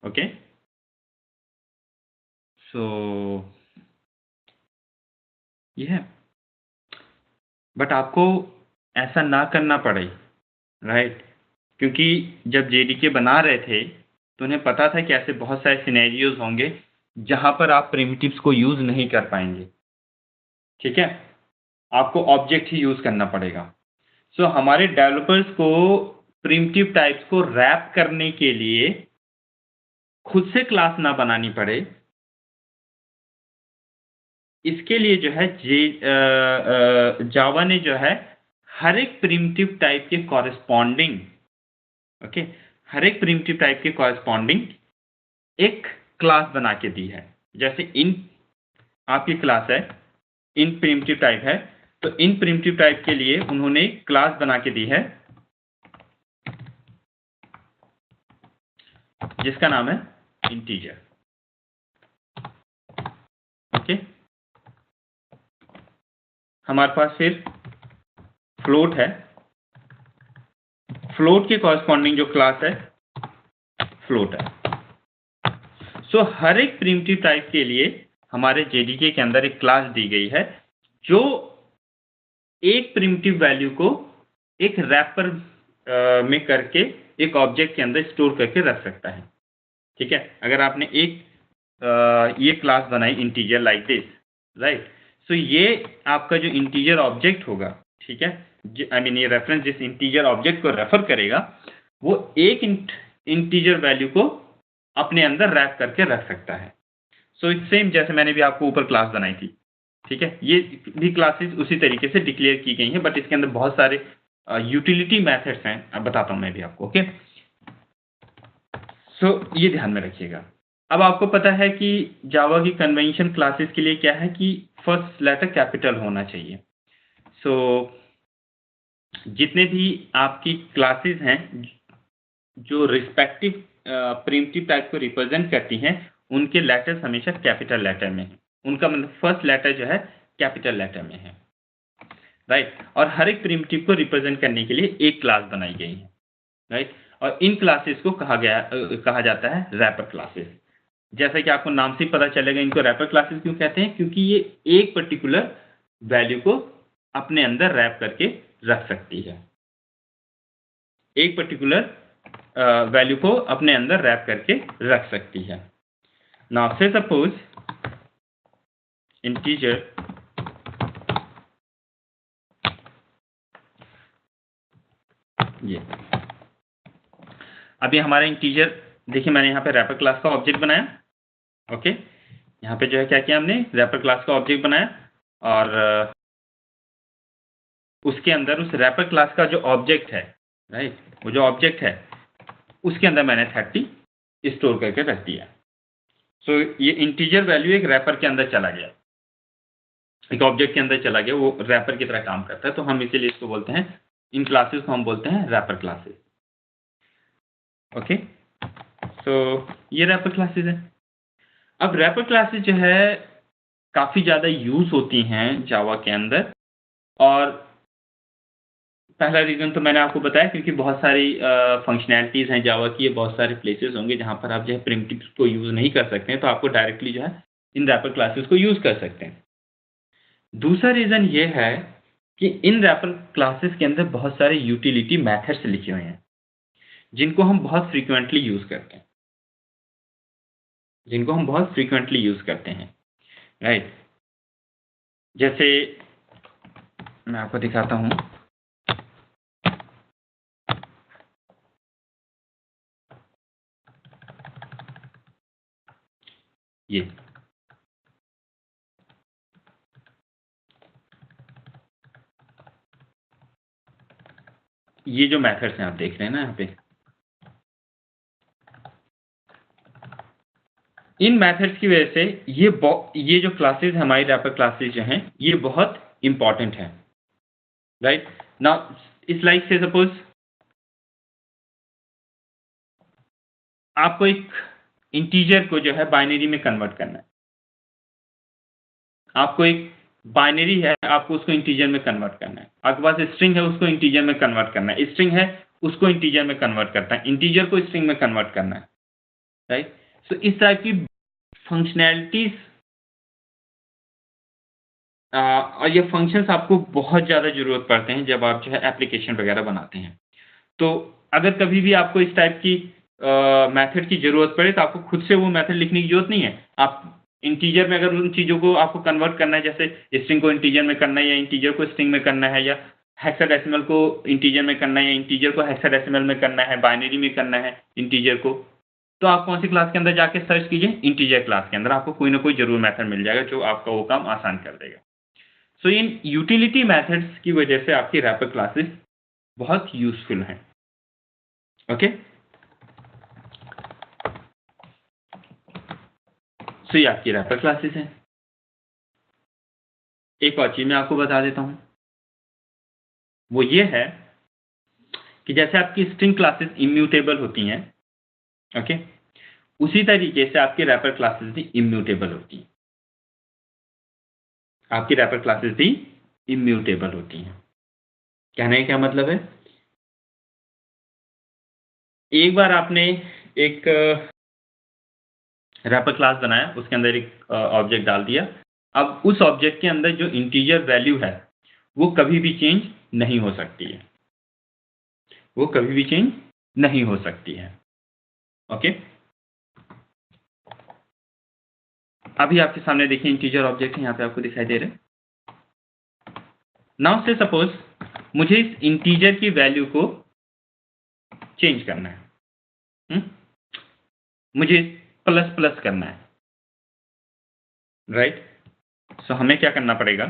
ओके, सो ये है, बट आपको ऐसा ना करना पड़े, राइट। क्योंकि जब जेडीके बना रहे थे तो उन्हें पता था कि ऐसे बहुत सारे सिनेरियोज होंगे जहां पर आप प्रिमिटिव्स को यूज नहीं कर पाएंगे, ठीक है, आपको ऑब्जेक्ट ही यूज करना पड़ेगा। सो हमारे डेवलपर्स को प्रिमिटिव टाइप्स को रैप करने के लिए खुद से क्लास ना बनानी पड़े, इसके लिए जो है जावा ने जो है हर एक प्रिमिटिव टाइप के कॉरेस्पॉन्डिंग, ओके, हर एक प्रिमिटिव टाइप के कॉरेस्पॉन्डिंग एक क्लास बना के दी है। जैसे इन आपकी क्लास है, इन प्रिमिटिव टाइप है, तो इन प्रिमिटिव टाइप के लिए उन्होंने क्लास बना के दी है जिसका नाम है इंटीजर। ओके, हमारे पास फिर फ्लोट है, फ्लोट के कॉरेस्पॉन्डिंग जो क्लास है फ्लोट है। सो हर एक प्रिमिटिव टाइप के लिए हमारे जेडीके के अंदर एक क्लास दी गई है जो एक प्रिमिटिव वैल्यू को एक रैपर में करके एक ऑब्जेक्ट के अंदर स्टोर करके रख सकता है, ठीक है। अगर आपने एक ये क्लास बनाई इंटीजर लाइक दिस, राइट, सो ये आपका जो इंटीजर ऑब्जेक्ट होगा, ठीक है, आई मीन ये रेफरेंस जिस इंटीजर ऑब्जेक्ट को रेफर करेगा वो एक इंटीजर वैल्यू को अपने अंदर रैप करके रख सकता है। सो इट्स सेम जैसे मैंने भी आपको ऊपर क्लास बनाई थी, ठीक है, ये भी क्लासेस उसी तरीके से डिक्लेयर की गई हैं, बट इसके अंदर बहुत सारे यूटिलिटी मेथड्स हैं, अब बताता हूं मैं भी आपको। ओके, सो ये ध्यान में रखिएगा। अब आपको पता है कि जावा की कन्वेंशन क्लासेस के लिए क्या है कि फर्स्ट लेटर कैपिटल होना चाहिए। सो जितने भी आपकी क्लासेस हैं जो रिस्पेक्टिव प्रिमिटिव टाइप को रिप्रेजेंट करती हैं उनके लेटर्स हमेशा कैपिटल लेटर में है, उनका मतलब फर्स्ट लेटर जो है कैपिटल लेटर में है, राइट। और हर एक प्रिमिटिव को रिप्रेजेंट करने के लिए एक क्लास बनाई गई है, राइट। और इन क्लासेस को कहा जाता है रैपर क्लासेस। जैसा कि आपको नाम से ही पता चलेगा इनको रैपर क्लासेस क्यों कहते हैं, क्योंकि ये एक पर्टिकुलर वैल्यू को अपने अंदर रैप करके रख सकती है, एक पर्टिकुलर वैल्यू को अपने अंदर रैप करके रख सकती है। नाउ से सपोज इंटीजर ये, अभी हमारा इंटीजर देखिए मैंने यहाँ पे रैपर क्लास का ऑब्जेक्ट बनाया, ओके, यहाँ पे जो है क्या किया हमने रैपर क्लास का ऑब्जेक्ट बनाया और उसके अंदर उस रैपर क्लास का जो ऑब्जेक्ट है, राइट, वो जो ऑब्जेक्ट है उसके अंदर मैंने 30 स्टोर करके रख दिया। सो ये इंटीजर वैल्यू एक रैपर के अंदर चला गया, एक ऑब्जेक्ट के अंदर चला गया, वो रैपर की तरह काम करता है, तो हम इसीलिए इसको बोलते हैं, इन क्लासेस को हम बोलते हैं रैपर क्लासेस। ओके, सो ये रैपर क्लासेस है। अब रैपर क्लासेस जो है काफ़ी ज़्यादा यूज़ होती हैं जावा के अंदर, और पहला रीज़न तो मैंने आपको बताया क्योंकि बहुत सारी फंक्शनैलिटीज़ हैं जावा की, बहुत सारे प्लेसेस होंगे जहाँ पर आप जो है प्रिमिटिव्स को यूज़ नहीं कर सकते हैं, तो आपको डायरेक्टली जो है इन रैपर क्लासेस को यूज़ कर सकते हैं। दूसरा रीज़न ये है कि इन रैपर क्लासेस के अंदर बहुत सारे यूटिलिटी मेथड्स लिखे हुए हैं जिनको हम बहुत फ्रीक्वेंटली यूज़ करते हैं, राइट। जैसे मैं आपको दिखाता हूँ, ये जो मेथड्स हैं आप देख रहे हैं ना यहाँ पे, इन मेथड्स की वजह से ये जो क्लासेस हमारी रैपर क्लासेस जो हैं ये बहुत इंपॉर्टेंट हैं, राइट। नाउ इट्स लाइक से सपोज आपको एक इंटीजर को जो है बाइनरी में कन्वर्ट करना है। आपको एक बाइनरी है, आपको उसको इंटीजर में कन्वर्ट करना है। आपके पास स्ट्रिंग है, उसको इंटीजर में कन्वर्ट करना है। स्ट्रिंग है, उसको इंटीजर में कन्वर्ट करना है। इंटीजर को स्ट्रिंग में कन्वर्ट करना है, राइट। सो इस टाइप की फंक्शनैलिटीज और ये फंक्शंस आपको बहुत ज़्यादा ज़रूरत पड़ते हैं जब आप जो है एप्लीकेशन वगैरह बनाते हैं। तो अगर कभी भी आपको इस टाइप की मेथड की ज़रूरत पड़े तो आपको खुद से वो मेथड लिखने की ज़रूरत नहीं है। आप इंटीजर में अगर उन चीज़ों को आपको कन्वर्ट करना है, जैसे स्ट्रिंग को इंटीजर में करना है या इंटीजर को स्ट्रिंग में करना है, या हेक्साडेसिमल को इंटीजर में करना है या इंटीजर को हेक्साडेसिमल में करना है, बाइनरी में करना है इंटीजर को, तो आप कौन सी क्लास के अंदर जाके सर्च कीजिए, इंटीजर क्लास के अंदर आपको कोई ना कोई ज़रूर मेथड मिल जाएगा जो आपका वो काम आसान कर देगा। सो इन यूटिलिटी मेथड्स की वजह से आपकी रैपर क्लासेस बहुत यूजफुल हैं। ओके, सो ये आपकी रैपर क्लासेस हैं। एक और चीज मैं आपको बता देता हूं, वो ये है कि जैसे आपकी स्ट्रिंग क्लासेस इम्यूटेबल होती हैं, ओके, उसी तरीके से आपकी रैपर क्लासेस भी इम्यूटेबल होती हैं। आपकी रैपर क्लासेस भी इम्यूटेबल होती हैं। कहने का क्या मतलब है, एक बार आपने एक रैपर क्लास बनाया, उसके अंदर एक ऑब्जेक्ट डाल दिया। अब उस ऑब्जेक्ट के अंदर जो इंटीजर वैल्यू है वो कभी भी चेंज नहीं हो सकती है, वो कभी भी चेंज नहीं हो सकती है। ओके, अभी आपके सामने देखिए इंटीजर ऑब्जेक्ट है, यहाँ पे आपको दिखाई दे रहे हैं। नाउ से सपोज मुझे इस इंटीजर की वैल्यू को चेंज करना है, मुझे प्लस प्लस करना है, राइट। सो हमें क्या करना पड़ेगा,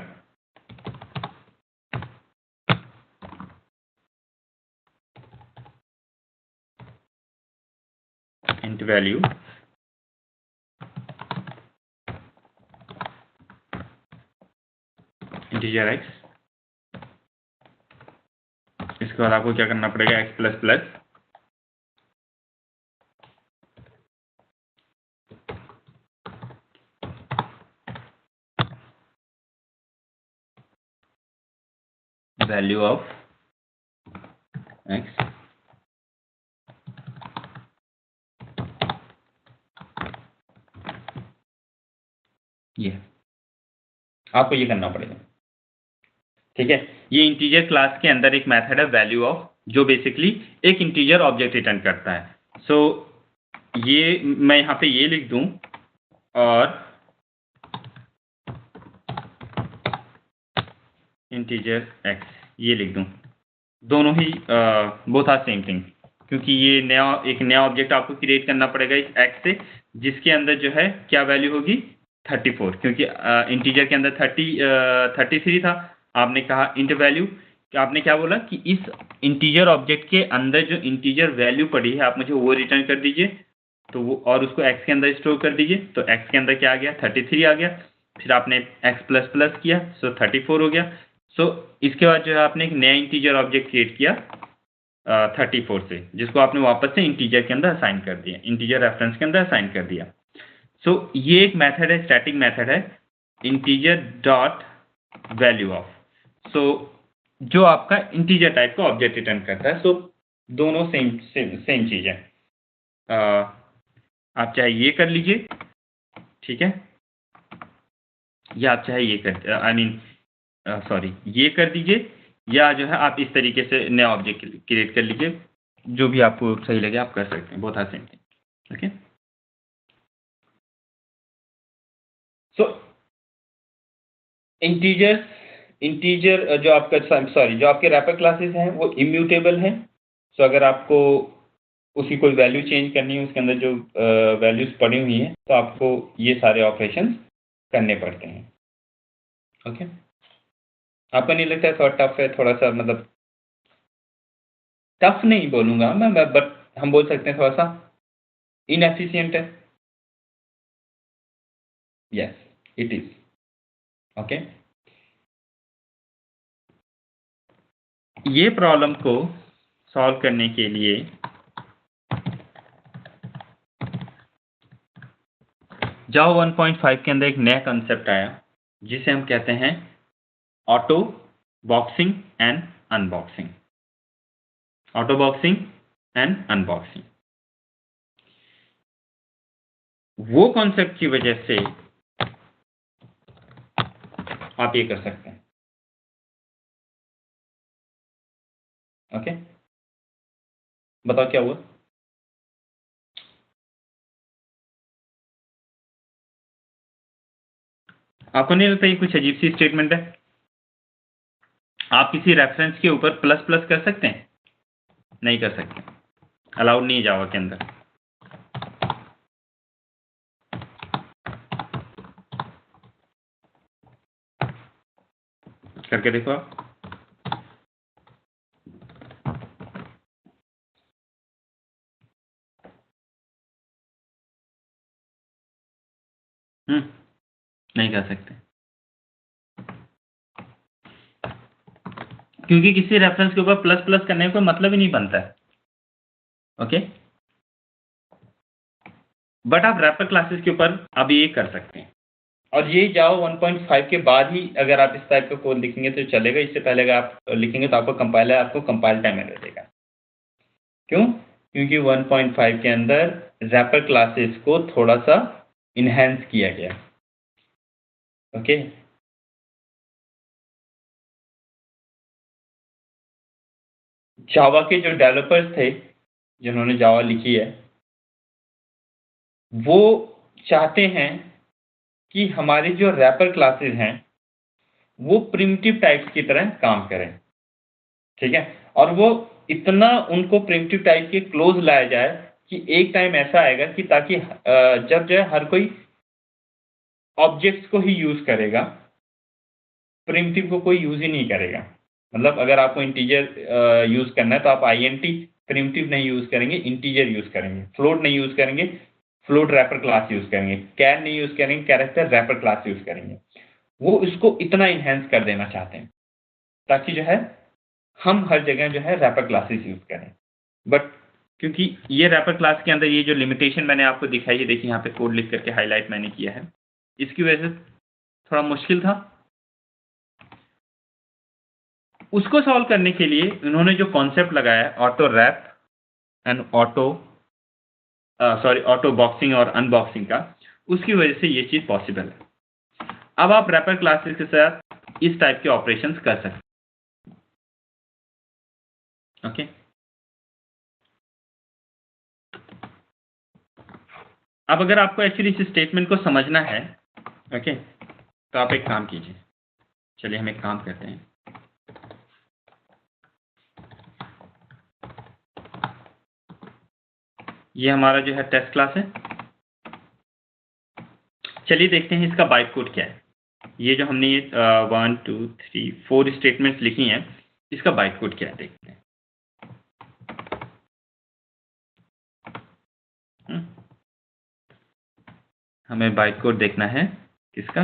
इंट वैल्यू इंटीजर एक्स, इसके बाद आपको क्या करना पड़ेगा, x plus plus value of x, ये आपको ये करना पड़ेगा, ठीक है। ये इंटीजर क्लास के अंदर एक मेथड है वैल्यू ऑफ, जो बेसिकली एक इंटीजर ऑब्जेक्ट रिटर्न करता है। सो ये मैं यहाँ पे ये लिख दूं और इंटीजर एक्स ये लिख दूं, दोनों ही बोथ आर सेम थिंग, क्योंकि ये एक नया ऑब्जेक्ट आपको क्रिएट करना पड़ेगा इस एक्स से, जिसके अंदर जो है क्या वैल्यू होगी 34, क्योंकि इंटीजर के अंदर 33 था। आपने कहा इंट वैल्यू, आपने क्या बोला कि इस इंटीजर ऑब्जेक्ट के अंदर जो इंटीजर वैल्यू पड़ी है आप मुझे वो रिटर्न कर दीजिए, तो वो और उसको एक्स के अंदर स्टोर कर दीजिए। तो एक्स के अंदर क्या आ गया, 33 आ गया। फिर आपने एक्स प्लस प्लस किया, सो 34 हो गया। सो इसके बाद जो है आपने एक नया इंटीजर ऑब्जेक्ट क्रिएट किया 34 से, जिसको आपने वापस से इंटीजर के अंदर असाइन कर दिया, इंटीजर रेफरेंस के अंदर असाइन कर दिया। सो ये एक मेथड है, स्टैटिक मेथड है, इंटीजर डॉट वैल्यू ऑफ। सो जो आपका इंटीजर टाइप का ऑब्जेक्ट रिटर्न करता है। सो दोनों सेम चीज है। आप चाहे ये कर लीजिए, ठीक है, या आप चाहे ये कर सॉरी ये कर दीजिए, या जो है आप इस तरीके से नया ऑब्जेक्ट क्रिएट कर लीजिए, जो भी आपको सही लगे आप कर सकते हैं, बहुत आसान है। ओके, सो इंटीजर जो आपका सॉरी जो आपके रैपर क्लासेस हैं वो इम्यूटेबल हैं। सो अगर आपको उसकी कोई वैल्यू चेंज करनी है, उसके अंदर जो वैल्यूज पड़ी हुई हैं, तो आपको ये सारे ऑपरेशन करने पड़ते हैं। ओके, आपको नहीं लगता है थोड़ा टफ है, थोड़ा सा मतलब टफ नहीं बोलूंगा मैं, बट हम बोल सकते हैं थोड़ा सा इनएफिशिएंट है। Yes, it is. ओके, ये प्रॉब्लम को सॉल्व करने के लिए जावा 1.5 के अंदर एक नया कंसेप्ट आया जिसे हम कहते हैं auto boxing and unboxing. Auto boxing and unboxing, वो कॉन्सेप्ट की वजह से आप ये कर सकते हैं। ओके, बताओ क्या हुआ? आपको नहीं लगता ये कुछ अजीब सी स्टेटमेंट है? आप किसी रेफरेंस के ऊपर प्लस प्लस कर सकते हैं? नहीं कर सकते, अलाउड नहीं है जावा के अंदर। करके देखो आप। नहीं कर सकते, क्योंकि किसी रेफरेंस के ऊपर प्लस प्लस करने का कोई मतलब ही नहीं बनता है। ओके, बट आप रैपर क्लासेस के ऊपर अभी ये कर सकते हैं, और ये जावा 1.5 के बाद ही अगर आप इस टाइप का कोड लिखेंगे तो चलेगा। इससे पहले अगर आप लिखेंगे तो आपको कंपाइल टाइम एरर देगा। क्यों? क्योंकि 1.5 के अंदर रैपर क्लासेस को थोड़ा सा इनहेंस किया गया। ओके, जावा के जो डेवलपर्स थे जिन्होंने जावा लिखी है, वो चाहते हैं कि हमारी जो रैपर क्लासेस हैं वो प्रिमिटिव टाइप्स की तरह काम करें। ठीक है, और वो इतना उनको प्रिमिटिव टाइप के क्लोज लाया जाए कि एक टाइम ऐसा आएगा कि ताकि जब जो है हर कोई ऑब्जेक्ट्स को ही यूज करेगा, प्रिमिटिव को कोई यूज ही नहीं करेगा। मतलब अगर आपको इंटीजर यूज करना है तो आप आईएनटी प्रिमिटिव नहीं यूज करेंगे, इंटीजर यूज करेंगे। फ्लोट नहीं यूज करेंगे, फ्लोट रैपर क्लास यूज करेंगे। कैर नहीं यूज करेंगे, कैरेक्टर रैपर क्लास यूज करेंगे। वो इसको इतना इनहेंस कर देना चाहते हैं ताकि जो है हम हर जगह जो है रैपर क्लासेस यूज करें। बट क्योंकि ये रैपर क्लास के अंदर ये जो लिमिटेशन मैंने आपको दिखाई है, देखिए यहाँ पे कोड लिख करके हाईलाइट मैंने किया है, इसकी वजह से थोड़ा मुश्किल था। उसको सॉल्व करने के लिए उन्होंने जो कॉन्सेप्ट लगाया auto wrap and auto boxing और अनबॉक्सिंग का, उसकी वजह से ये चीज पॉसिबल है। अब आप रैपर क्लासेस के साथ इस टाइप के ऑपरेशंस कर सकते हैं। ओके, अब अगर आपको एक्चुअली इस स्टेटमेंट को समझना है, ओके, तो आप एक काम कीजिए। चलिए हम एक काम करते हैं। ये हमारा जो है टेस्ट क्लास है। चलिए देखते हैं इसका बाइट कोड क्या है। ये जो हमने ये 1 2 3 4 स्टेटमेंट्स लिखी हैं, इसका बाइट कोड क्या है देखते हैं। हमें बाइट कोड देखना है किसका?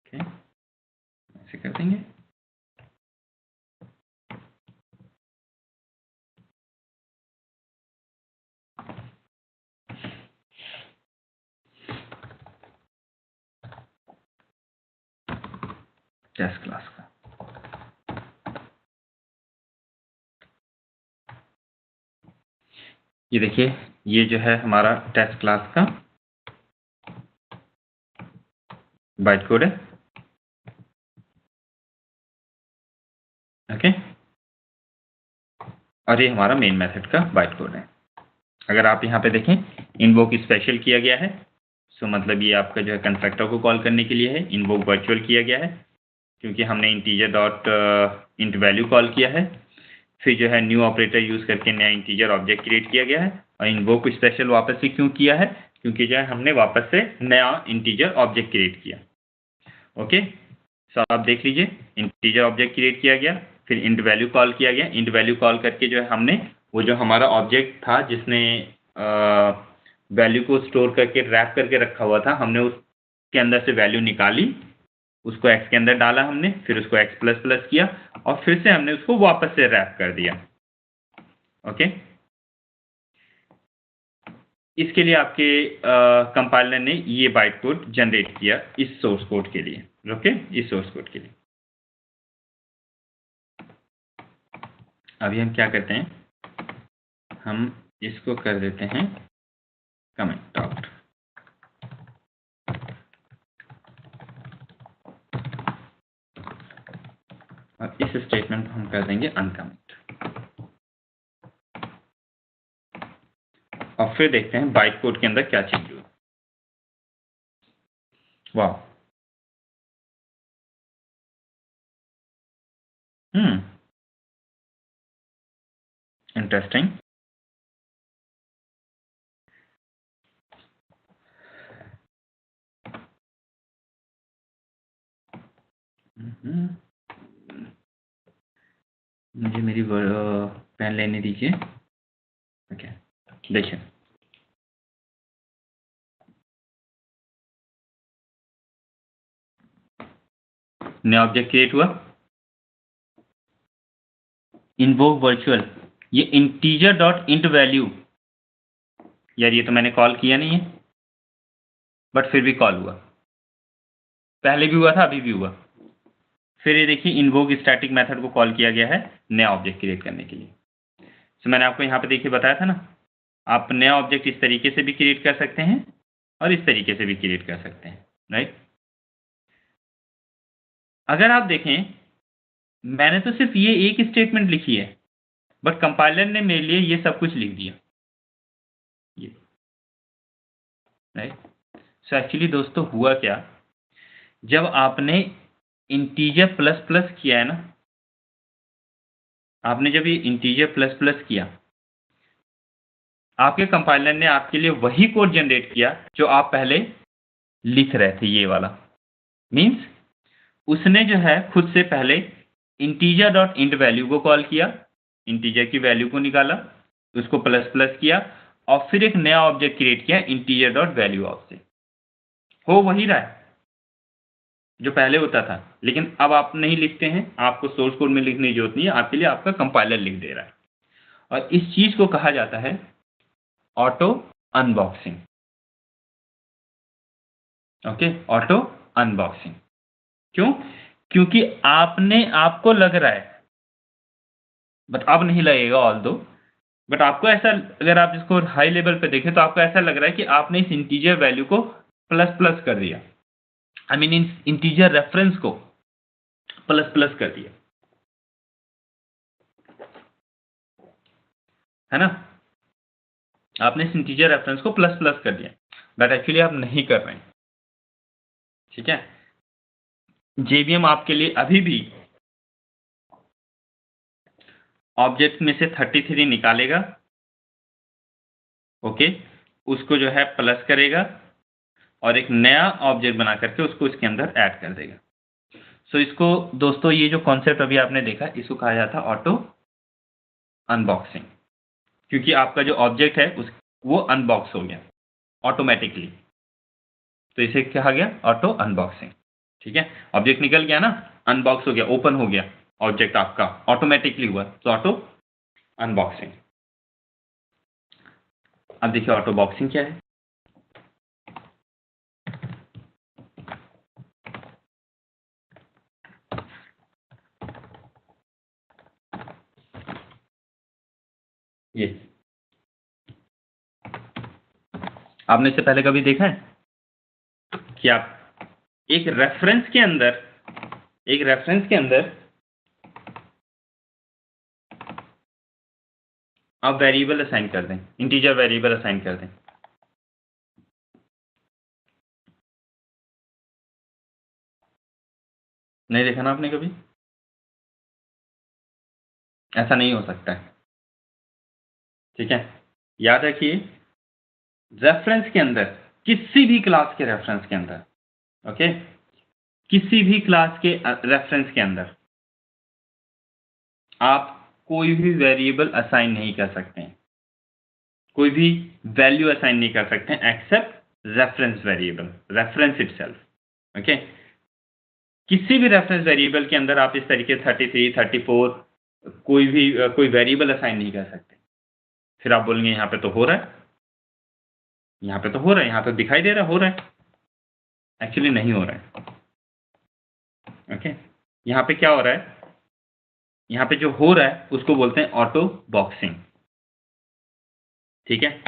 ओके, ऐसे कर देंगे। टेस्ट क्लास का ये देखिए, ये जो है हमारा टेस्ट क्लास का बाइट कोड है। ओके, और ये हमारा मेन मेथड का बाइट कोड है। अगर आप यहाँ पे देखें, इन्वोक स्पेशल किया गया है, सो मतलब ये आपका जो है कंस्ट्रक्टर को कॉल करने के लिए है। इन्वोक वर्चुअल किया गया है क्योंकि हमने integer dot int value call किया है। फिर जो है न्यू ऑपरेटर यूज करके नया इंटीजर ऑब्जेक्ट क्रिएट किया गया है। और इन्वोक स्पेशल वापस से क्यों किया है? क्योंकि जो है हमने वापस से नया इंटीजर ऑब्जेक्ट क्रिएट किया। ओके, सो आप देख लीजिए, इंटीजर ऑब्जेक्ट क्रिएट किया गया, फिर इंट वैल्यू कॉल किया गया। इंट वैल्यू कॉल करके जो है हमने वो जो हमारा ऑब्जेक्ट था जिसने वैल्यू को स्टोर करके रैप करके रखा हुआ था, हमने उसके अंदर से वैल्यू निकाली, उसको एक्स के अंदर डाला हमने, फिर उसको एक्स प्लस प्लस किया और फिर से हमने उसको वापस से रैप कर दिया। ओके, इसके लिए आपके कंपाइलर ने ये बाइट कोड जनरेट किया इस सोर्स कोड के लिए। ओके, इस सोर्स कोड के लिए। अभी हम क्या करते हैं, हम इसको कर देते हैं कमेंट आउट, और इस स्टेटमेंट को हम कर देंगे अनकमेंट, और फिर देखते हैं बाइट कोड के अंदर क्या चेंज हुआ। वाह, इंटरेस्टिंग। मुझे मेरी पेन लेने दीजिए। ओके, देखिए नया ऑब्जेक्ट क्रिएट हुआ, इन्वोक वर्चुअल, ये इंटीजर डॉट इंट वैल्यू, यार ये तो मैंने कॉल किया नहीं है, बट फिर भी कॉल हुआ, पहले भी हुआ था अभी भी हुआ। फिर ये देखिए इन्वोक स्टैटिक मेथड को कॉल किया गया है नया ऑब्जेक्ट क्रिएट करने के लिए। तो मैंने आपको यहाँ पे देखिए बताया था ना, आप नया ऑब्जेक्ट इस तरीके से भी क्रिएट कर सकते हैं और इस तरीके से भी क्रिएट कर सकते हैं, राइट। अगर आप देखें, मैंने तो सिर्फ ये एक स्टेटमेंट लिखी है, बट कंपाइलर ने मेरे लिए ये सब कुछ लिख दिया, ये, राइट। सो एक्चुअली दोस्तों हुआ क्या, जब आपने इंटीजर प्लस प्लस किया है ना, आपने जब ये इंटीजर प्लस प्लस किया, आपके कंपाइलर ने आपके लिए वही कोड जनरेट किया जो आप पहले लिख रहे थे, ये वाला। मीन्स उसने जो है खुद से पहले इंटीजर डॉट इंट वैल्यू को कॉल किया, इंटीजर की वैल्यू को निकाला, उसको प्लस प्लस किया, और फिर एक नया ऑब्जेक्ट क्रिएट किया इंटीजर डॉट वैल्यू ऑफ से। हो वही रहा है जो पहले होता था, लेकिन अब आप नहीं लिखते हैं, आपको सोर्स कोड में लिखने की जरूरत नहीं है, आपके लिए आपका कंपाइलर लिख दे रहा है। और इस चीज को कहा जाता है auto unboxing. Okay, auto unboxing. क्यों? क्योंकि आपको लग रहा है, बट अब नहीं लगेगा ऑल दो, बट आपको ऐसा, अगर आप इसको हाई लेवल पे देखें तो आपको ऐसा लग रहा है कि आपने इस इंटीजर वैल्यू को प्लस प्लस कर दिया, I mean in integer reference को प्लस प्लस कर दिया, है ना। आपने इस इंटीजर रेफरेंस को प्लस प्लस कर दिया, बट एक्चुअली आप नहीं कर रहे हैं, ठीक है। जेवीएम आपके लिए अभी भी ऑब्जेक्ट में से 33 निकालेगा, ओके, उसको जो है प्लस करेगा और एक नया ऑब्जेक्ट बना करके उसको इसके अंदर ऐड कर देगा। सो इसको दोस्तों, ये जो कॉन्सेप्ट अभी आपने देखा, इसको कहा जाता है ऑटो अनबॉक्सिंग, क्योंकि आपका जो ऑब्जेक्ट है वो अनबॉक्स हो गया ऑटोमेटिकली, तो इसे कहा गया ऑटो अनबॉक्सिंग, ठीक है। ऑब्जेक्ट निकल गया ना, अनबॉक्स हो गया, ओपन हो गया ऑब्जेक्ट, आपका ऑटोमेटिकली हुआ, तो ऑटो अनबॉक्सिंग। अब देखिए ऑटो बॉक्सिंग क्या है। ये आपने इससे पहले कभी देखा है कि आप एक रेफरेंस के अंदर आप वेरिएबल असाइन कर दें, इंटीजर वेरिएबल असाइन कर दें। नहीं देखा ना आपने कभी? ऐसा नहीं हो सकता है, ठीक है। याद रखिए, रेफरेंस के अंदर, किसी भी क्लास के रेफरेंस के अंदर, ओके, किसी भी क्लास के रेफरेंस के अंदर आप कोई भी वेरिएबल असाइन नहीं कर सकते हैं, कोई भी वैल्यू असाइन नहीं कर सकते हैं except reference variable, reference itself, okay. किसी भी रेफरेंस वेरिएबल के अंदर आप इस तरीके 33, 34 कोई वेरिएबल असाइन नहीं कर सकते। फिर आप बोलेंगे यहाँ पे तो हो रहा है, यहाँ पे तो हो रहा है, यहाँ तो दिखाई दे रहा हो रहा है, एक्चुअली नहीं हो रहा है। ओके, यहाँ पे क्या हो रहा है, यहाँ पे जो हो रहा है उसको बोलते हैं ऑटो बॉक्सिंग। ठीक है,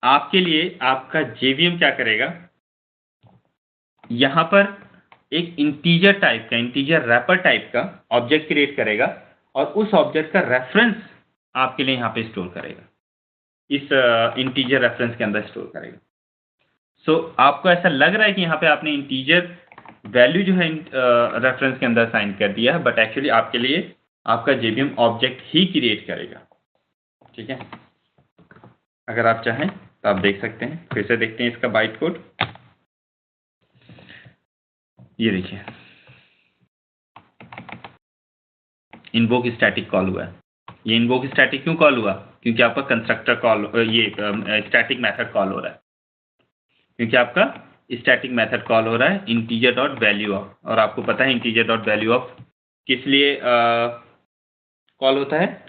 आपके लिए आपका जेवीएम क्या करेगा, यहाँ पर एक इंटीजर टाइप का, इंटीजर रैपर टाइप का ऑब्जेक्ट क्रिएट करेगा और उस ऑब्जेक्ट का रेफरेंस आपके लिए यहाँ पे स्टोर करेगा, इस इंटीजर रेफरेंस के अंदर स्टोर करेगा। सो आपको ऐसा लग रहा है कि यहाँ पे आपने इंटीजर वैल्यू जो है रेफरेंस के अंदर साइन कर दिया है, बट एक्चुअली आपके लिए आपका जेवीएम ऑब्जेक्ट ही क्रिएट करेगा। ठीक है, अगर आप चाहें तो आप देख सकते हैं, फिर से देखते हैं इसका बाइट कोड। ये देखिए, इन्वोक स्टैटिक कॉल हुआ है। ये इन्वोक स्टैटिक क्यों कॉल हुआ, क्योंकि आपका कंस्ट्रक्टर कॉल, ये स्टैटिक मेथड कॉल हो रहा है, क्योंकि आपका स्टैटिक मेथड कॉल हो रहा है इंटीजर डॉट वैल्यू ऑफ, और आपको पता है इंटीजर डॉट वैल्यू ऑफ किस लिए कॉल होता है,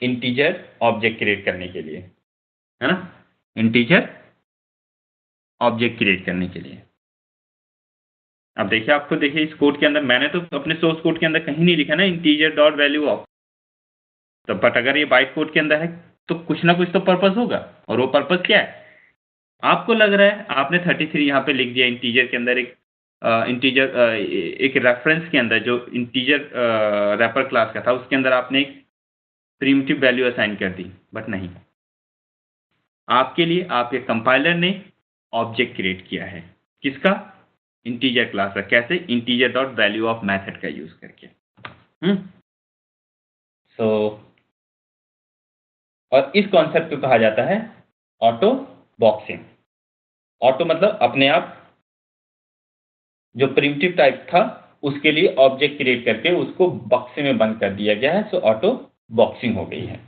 इंटीजर ऑब्जेक्ट क्रिएट करने के लिए, है ना, इंटीजर ऑब्जेक्ट क्रिएट करने के लिए। अब देखिए, आपको देखिए इस कोड के अंदर मैंने तो अपने सोर्स कोड के अंदर कहीं नहीं लिखा ना इंटीजर डॉट वैल्यू ऑफ, तो बट अगर ये बाइट कोड के अंदर है तो कुछ ना कुछ तो पर्पस होगा, और वो पर्पस क्या है, आपको लग रहा है आपने 33 यहाँ पे लिख दिया इंटीजर के अंदर, एक इंटीजर एक रेफरेंस के अंदर जो इंटीजर रैपर क्लास का था उसके अंदर आपने एक प्रिमिटिव वैल्यू असाइन कर दी, बट नहीं, आपके लिए आपके कंपाइलर ने ऑब्जेक्ट क्रिएट किया है, किसका, इंटीजर क्लास का। कैसे, integer dot value of method का यूज करके। सो और इस कॉन्सेप्ट को कहा जाता है ऑटो बॉक्सिंग। ऑटो मतलब अपने आप, जो प्रिमिटिव टाइप था उसके लिए ऑब्जेक्ट क्रिएट करके उसको बक्से में बंद कर दिया गया है, सो ऑटो बॉक्सिंग हो गई है।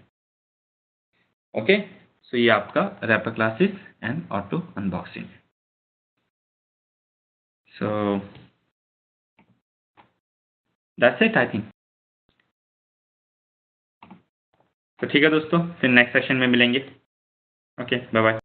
ओके, सो ये आपका wrapper classes and auto unboxing. So that's it I think. तो ठीक है दोस्तों, फिर नेक्स्ट सेशन में मिलेंगे। Okay, bye bye.